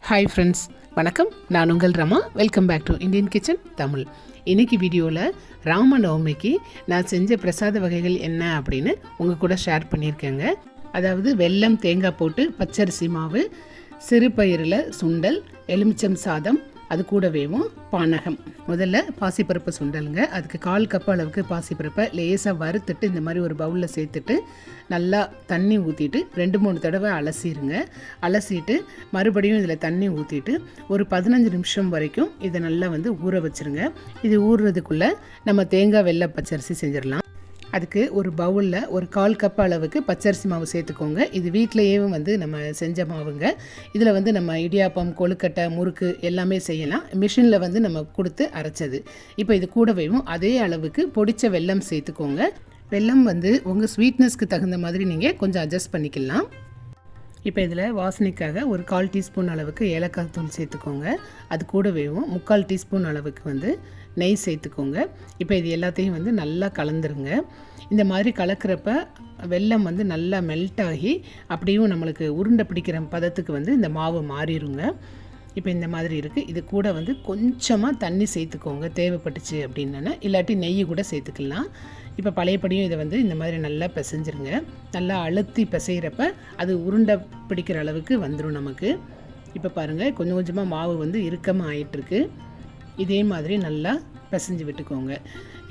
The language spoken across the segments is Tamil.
ஹாய் ஃப்ரெண்ட்ஸ், வணக்கம். நான் உங்கள் Rama. Welcome back to Indian kitchen Tamil. இன்றைக்கி வீடியோவில் ராமநவமிக்கு நான் செஞ்ச பிரசாத வகைகள் என்ன அப்படின்னு உங்கள் கூட ஷேர் பண்ணியிருக்கேங்க. அதாவது வெல்லம், தேங்காய் போட்டு பச்சரிசி மாவு, சிறுபயிரில் சுண்டல், எலுமிச்சம் சாதம், அது கூடவேவும் பானகம். முதல்ல பாசிப்பருப்பு சுண்டலுங்க. அதுக்கு 1/4 கப் அளவுக்கு பாசிப்பருப்பை லேசாக வறுத்துட்டு இந்த மாதிரி ஒரு பவுலில் சேர்த்துட்டு நல்லா தண்ணி ஊற்றிட்டு 2-3 தடவை அலசிடுங்க. அலசிட்டு மறுபடியும் இதில் தண்ணி ஊற்றிட்டு ஒரு 15 நிமிஷம் வரைக்கும் இதை நல்லா ஊற வச்சுருங்க. இது ஊறுறதுக்குள்ளே நம்ம தேங்காய் வெள்ளை பச்சரிசி செஞ்சிடலாம். அதுக்கு ஒரு பவுலில் ஒரு 1/4 கப் அளவுக்கு பச்சரிசி மாவு சேர்த்துக்கோங்க. இது வீட்டிலையே நம்ம செஞ்ச மாவுங்க. இதில் நம்ம இடியாப்பம், கொழுக்கட்டை, முறுக்கு எல்லாமே செய்யலாம். மிஷினில் நம்ம கொடுத்து அரைச்சது. இப்போ இது கூடவேவும் அதே அளவுக்கு பொடிச்ச வெல்லம் சேர்த்துக்கோங்க. வெல்லம் உங்கள் ஸ்வீட்னஸ்க்கு தகுந்த மாதிரி நீங்கள் கொஞ்சம் அட்ஜஸ்ட் பண்ணிக்கலாம். இப்போ இதில் வாசனைக்காக ஒரு 1/4 டீஸ்பூன் அளவுக்கு ஏலக்காய் தூள் சேர்த்துக்கோங்க. அது கூடவேவும் 3/4 டீஸ்பூன் அளவுக்கு நெய் சேர்த்துக்கோங்க. இப்போ இது எல்லாத்தையும் நல்லா கலந்துருங்க. இந்த மாதிரி கலக்கிறப்ப வெல்லம் நல்லா மெல்ட் ஆகி அப்படியும் நம்மளுக்கு உருண்டை பிடிக்கிற பதத்துக்கு இந்த மாவு மாறிடுங்க. இப்போ இந்த மாதிரி இருக்குது. இது கூட கொஞ்சமாக தண்ணி சேர்த்துக்கோங்க தேவைப்பட்டுச்சு அப்படின்னா, இல்லாட்டி நெய் கூட சேர்த்துக்கலாம். இப்போ பழையபடியும் இதை இந்த மாதிரி நல்லா பிசைஞ்சிருங்க. நல்லா அழுத்தி பிசைகிறப்ப அது உருண்டை பிடிக்கிற அளவுக்கு வந்துடும் நமக்கு. இப்போ பாருங்கள், கொஞ்சம் கொஞ்சமாக மாவு இறுக்கமாக ஆகிட்டுருக்கு. இதே மாதிரி நல்லா பிசைஞ்சு விட்டுக்கோங்க.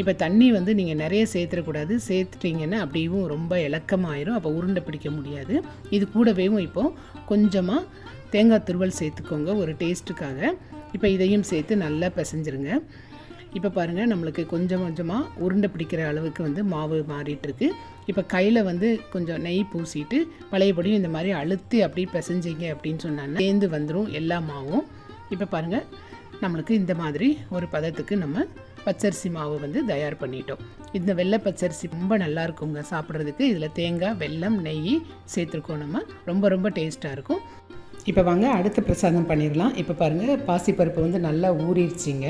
இப்போ தண்ணி நீங்கள் நிறைய சேர்த்துடக்கூடாது. சேர்த்துட்டிங்கன்னா அப்படியும் ரொம்ப இலக்கமாயிரும். அப்போ உருண்டை பிடிக்க முடியாது. இது கூடவேவும் இப்போது கொஞ்சமாக தேங்காய் துருவல் சேர்த்துக்கோங்க ஒரு டேஸ்ட்டுக்காக. இப்போ இதையும் சேர்த்து நல்லா பிசைஞ்சிருங்க. இப்போ பாருங்கள், நம்மளுக்கு கொஞ்சம் கொஞ்சமாக உருண்டை பிடிக்கிற அளவுக்கு மாவு மாறிட்டுருக்கு. இப்போ கையில் கொஞ்சம் நெய் பூசிட்டு பழையபடியும் இந்த மாதிரி அழுத்தி அப்படி பிசைஞ்சிங்க அப்படின்னு சொன்னாங்கன்னா சேர்ந்து வந்துடும் எல்லா மாவும். இப்போ பாருங்கள், நம்மளுக்கு இந்த மாதிரி ஒரு பதத்துக்கு நம்ம பச்சரிசி மாவு தயார் பண்ணிட்டோம். இந்த வெள்ளை பச்சரிசி ரொம்ப நல்லா இருக்குங்க சாப்பிட்றதுக்கு. இதில் தேங்காய், வெல்லம், நெய் சேர்த்துருக்கோம். நம்ம ரொம்ப ரொம்ப டேஸ்ட்டாக இருக்கும். இப்போ வாங்க அடுத்த பிரசாதம் பண்ணிடலாம். இப்போ பாருங்கள், பாசிப்பருப்பு நல்லா ஊறிடுச்சிங்க.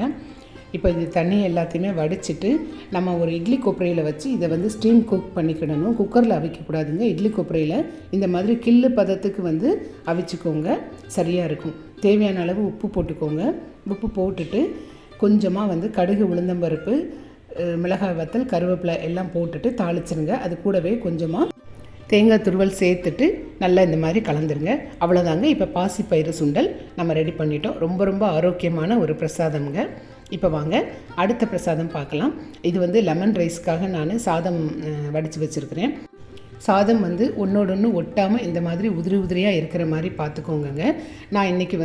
இப்போ இது தண்ணி எல்லாத்தையுமே வடிச்சிட்டு நம்ம ஒரு இட்லி கொப்பரையில் வச்சு இதை ஸ்டீம் குக் பண்ணிக்கிடணும். குக்கரில் அவிக்கக்கூடாதுங்க. இட்லி கொப்பரையில் இந்த மாதிரி கில்லு பதத்துக்கு அவிச்சிக்கோங்க, சரியாக இருக்கும். தேவையான அளவு உப்பு போட்டுக்கோங்க. உப்பு போட்டுட்டு கொஞ்சமாக கடுகு, உளுந்தம்பருப்பு, மிளகாய் வத்தல், கருவேப்பிலை எல்லாம் போட்டுட்டு தாளிச்சிருங்க. அது கூடவே கொஞ்சமாக தேங்காய் துருவல் சேர்த்துட்டு நல்லா இந்த மாதிரி கலந்துருங்க. அவ்வளோதாங்க. இப்போ பாசிப்பயிறு சுண்டல் நம்ம ரெடி பண்ணிட்டோம். ரொம்ப ரொம்ப ஆரோக்கியமான ஒரு பிரசாதம்ங்க. இப்போ வாங்க அடுத்த பிரசாதம் பார்க்கலாம். இது லெமன் ரைஸ்க்காக நான் சாதம் வடித்து வச்சுருக்கிறேன். சாதம் ஒன்றோடொன்று ஒட்டாமல் இந்த மாதிரி உதிரி உதிரியாக இருக்கிற மாதிரி பார்த்துக்கோங்க. நான் இன்றைக்கி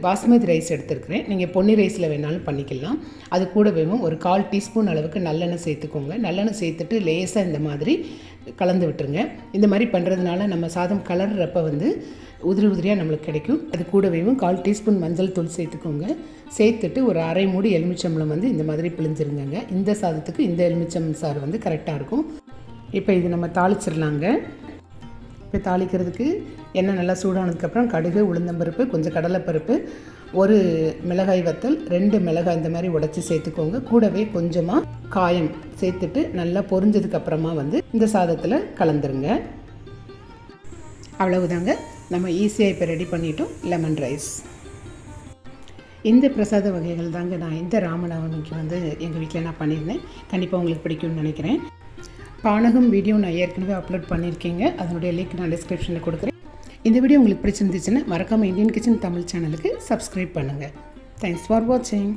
பாஸ்மதி ரைஸ் எடுத்துருக்கிறேன். நீங்கள் பொன்னி ரைஸில் வேணாலும் பண்ணிக்கலாம். அது கூட வேணும் ஒரு 1/4 டீஸ்பூன் அளவுக்கு நல்லெண்ணெய் சேர்த்துக்கோங்க. நல்லெண்ணெய் சேர்த்துட்டு லேசாக இந்த மாதிரி கலந்து விட்டுருங்க. இந்த மாதிரி பண்ணுறதுனால நம்ம சாதம் கலர்றப்ப உதிரி உதிரியாக நம்மளுக்கு கிடைக்கும். அது கூடவே 1/4 டீஸ்பூன் மஞ்சள் தூள் சேர்த்துக்கோங்க. சேர்த்துட்டு ஒரு அரை மூடி எலுமிச்சம்பழம் இந்த மாதிரி பிழிஞ்சிருங்க. இந்த சாதத்துக்கு இந்த எலுமிச்சம் சாறு கரெக்டாக இருக்கும். இப்போ இது நம்ம தாளிச்சிடலாங்க. இப்போ தாளிக்கிறதுக்கு எண்ணெய் நல்லா சூடானதுக்கப்புறம் கடுகு, உளுந்தம்பருப்பு, கொஞ்சம் கடலைப்பருப்பு, ஒரு மிளகாய் வத்தல், 2 மிளகாய் இந்த மாதிரி உடச்சி சேர்த்துக்கோங்க. கூடவே கொஞ்சமாக காயம் சேர்த்துட்டு நல்லா பொரிஞ்சதுக்கப்புறமா இந்த சாதத்தில் கலந்துருங்க. அவ்வளவுதாங்க. நம்ம ஈஸியாக இப்போ ரெடி பண்ணிட்டோம் லெமன் ரைஸ். இந்த பிரசாத வகைகள் தாங்க நான் இந்த ராமநவமிக்கு எங்கள் வீட்டில் நான் பண்ணியிருந்தேன். கண்டிப்பாக உங்களுக்கு பிடிக்கும்னு நினைக்கிறேன். பானகம் வீடியோ நான் ஏற்கனவே அப்லோட் பண்ணியிருக்கேங்க. அதனுடைய லிங்க் நான் டிஸ்கிரிப்ஷனில் கொடுக்குறேன். இந்த வீடியோ உங்களுக்கு பிடிச்சிருந்துச்சுன்னா மறக்காமல் இந்தியன் கிச்சன் தமிழ் சேனலுக்கு சப்ஸ்கிரைப் பண்ணுங்கள். தேங்க்ஸ் ஃபார் வாட்சிங்.